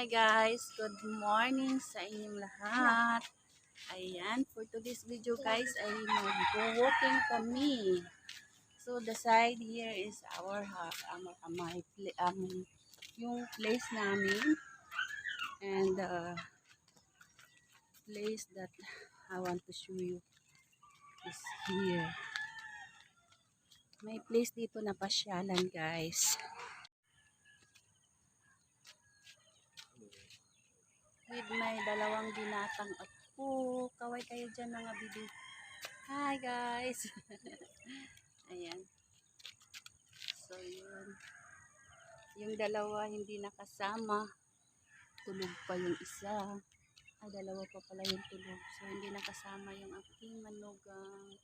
Hi guys, good morning sa inyong lahat. Ayan, for today's video guys ay mag-walking kami. So the side here is our yung place namin, and the place that I want to show you is here. May place dito na pasyalan guys. With my dalawang binatang apo. Kaway kayo dyan mga bibi. Hi guys! Ayan. So yun. Yung dalawa hindi nakasama. Tulog pa yung isa. Dalawa pa pala yung tulog. So hindi nakasama yung aking manugang.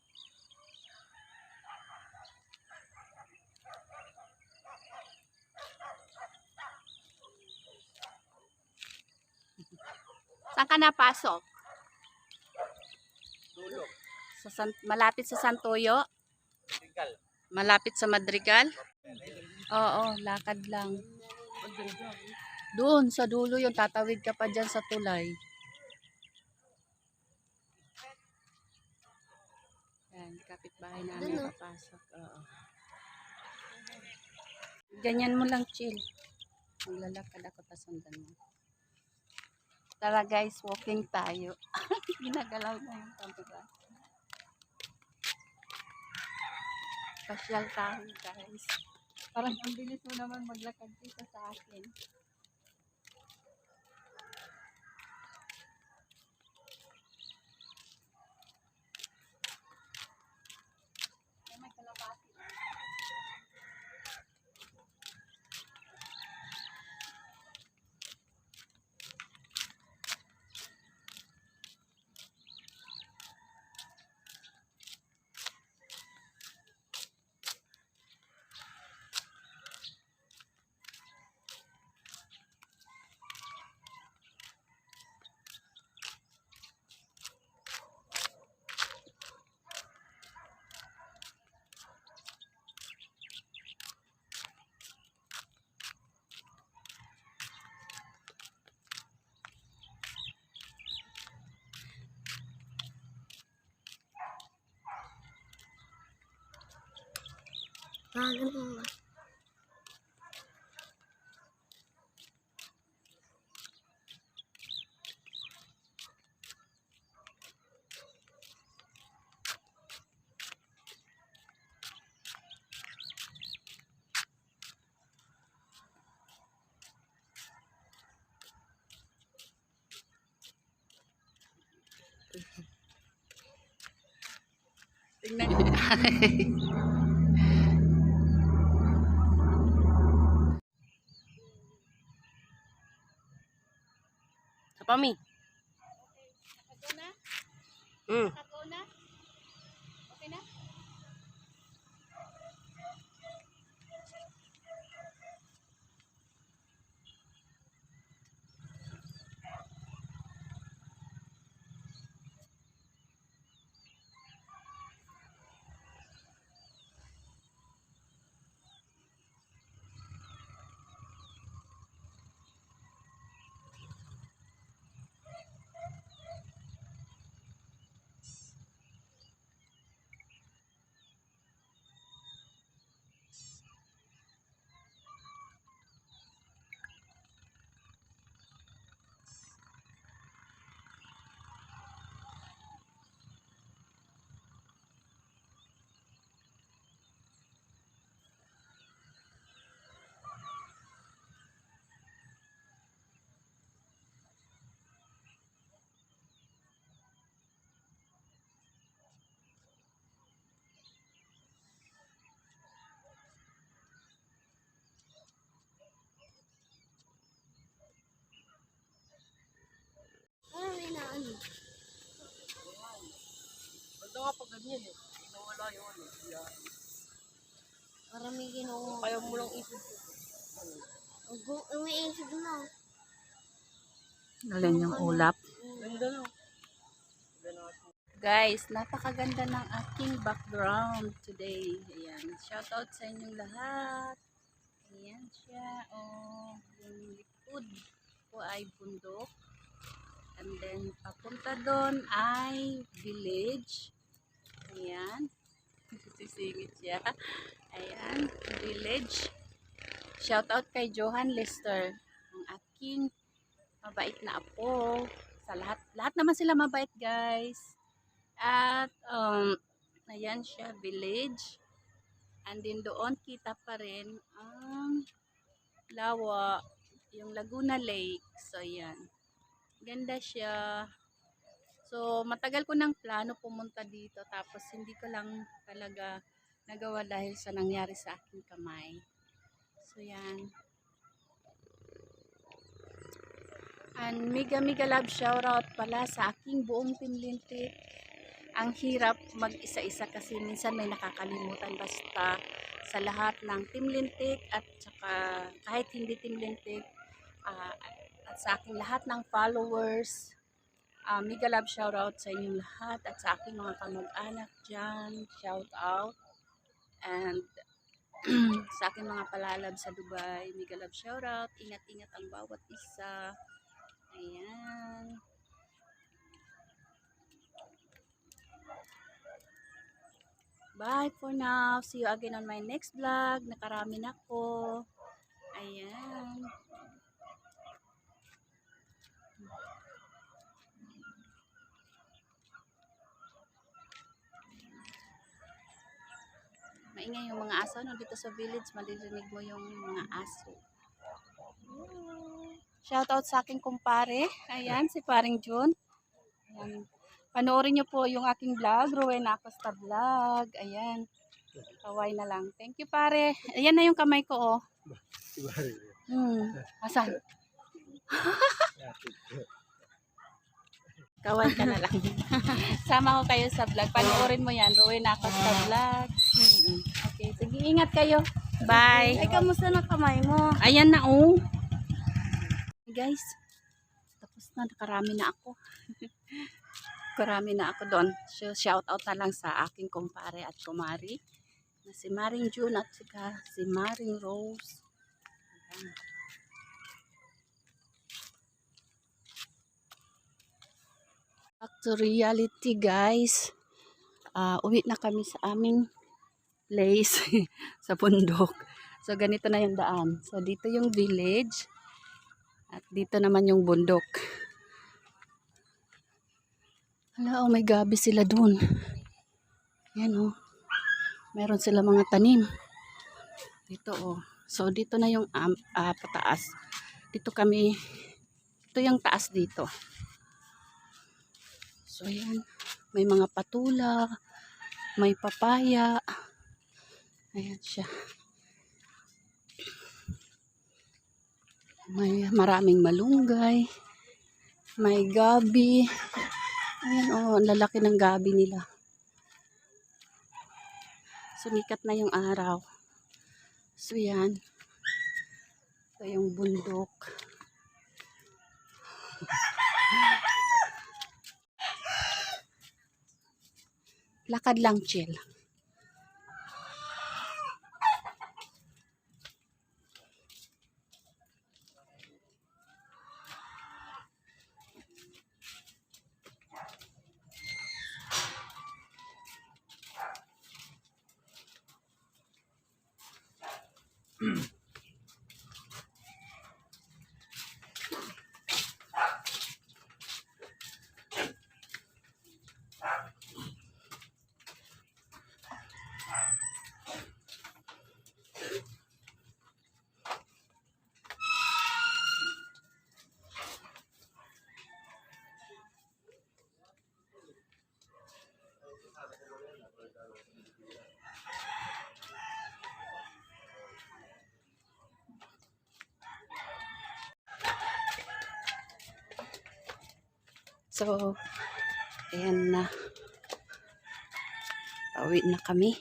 Saan ka napasok? Dulo. Malapit sa Santoyo? Madrigal. Malapit sa Madrigal? Oo, lakad lang. Doon sa dulo yung tatawid ka pa dyan sa tulay. Yan, kapitbahay namin papasok. Oo. Ganyan mo lang, chill. Maglalakad ako, pasundan mo. Tara guys, walking tayo. Ginagalaw na yung camera. Pasyal tayo guys. Parang ang bilis mo naman maglakad dito sa akin. May kalapati. Ganun. Tingnan. Pami. Nakagaw na? Mm. Nakagaw na? Okay na? Ganda nga pag ganyan eh. Nawala yung ano. Yan. Parang may ginawa. Kaya mo lang isip. May isip na. Alin yung ulap. Ganda na. Guys, napakaganda ng aking background today. Ayan, shoutout sa inyong lahat. Ayan siya. Oh, yung likod ko ay bundok. And then, papunta doon ay village. Ayan. Sisingit siya. Ayan, village. Shout out kay Johan Lester, ang aking mabait na apo. Sa lahat naman sila mabait, guys. At, ayan siya, village. And then doon kita pa rin ang lawa, yung Laguna Lake. So, ayan. Ganda siya. So, matagal ko ng plano pumunta dito. Tapos, hindi ko lang talaga nagawa dahil sa nangyari sa aking kamay. So, yan. And mega love shoutout pala sa aking buong Team Lintik. Ang hirap mag-isa-isa kasi minsan may nakakalimutan, basta sa lahat ng Team Lintik at saka kahit hindi Team Lintik, at sa aking lahat ng followers, mega love shoutout sa inyong lahat at sa aking mga kamag-anak dyan, shoutout. And sa aking mga palalab sa Dubai, mega love shoutout. Ingat-ingat ang bawat isa. Ayan. Bye for now. See you again on my next vlog. Nakarami na ko. Ayan. Maingay yung mga aso, no? Dito sa village, maririnig mo yung mga aso. Shoutout sa aking kumpare. Ayan, si paring Jun. Ayan. Panoorin nyo po yung aking vlog, Rowena Acosta Vlog. Ayan. Kaway na lang. Thank you, pare. Ayan na yung kamay ko, oh. Asan? Kaway ka na lang. Sama ko kayo sa vlog. Panoorin mo yan, Rowena Acosta Vlog. Okay, sige, ingat kayo. Bye. Ay, kamusta na kamay mo? Ayan na, oh. Guys, tapos na, nakarami na ako. Karami na ako doon. So, shout out na lang sa aking kumpare at kumari na si Maring June at saka si Maring Rose. Ayan. Back to reality, guys. Uwi na kami sa aming place sa bundok. So, ganito na yung daan. So, dito yung village at dito naman yung bundok. Hala, oh, may gabi sila dun. Yan, oh. Meron sila mga tanim. Dito, oh. So, dito na yung pataas. Dito kami. Ito yung taas dito. So, yan. May mga patula. May papaya. Ayan siya. May maraming malunggay. May gabi. Ayan, oh, ang lalaki ng gabi nila. Sumikat na yung araw. So, yan. Ito yung bundok. Lakad lang, chill. So, ayan na. Pauwi na kami.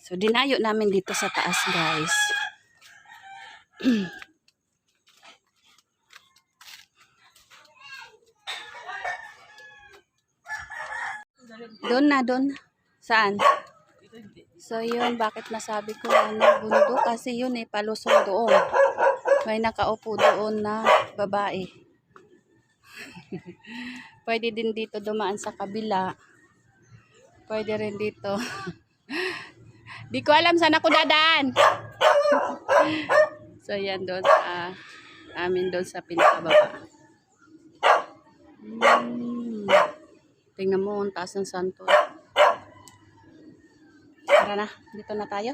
So, dinayo namin dito sa taas, guys. Doon na, doon. Saan? So, yun, bakit nasabi ko ano, bundok? Kasi yun, palusong doon. May nakaupo doon na babae. Pwede din dito dumaan sa kabila. Pwede rin dito. Di ko alam saan ako dadaan. So yan doon sa amin doon sa pinakababa. Tingnan mo, ang taas ng santo. Tara na, dito na tayo.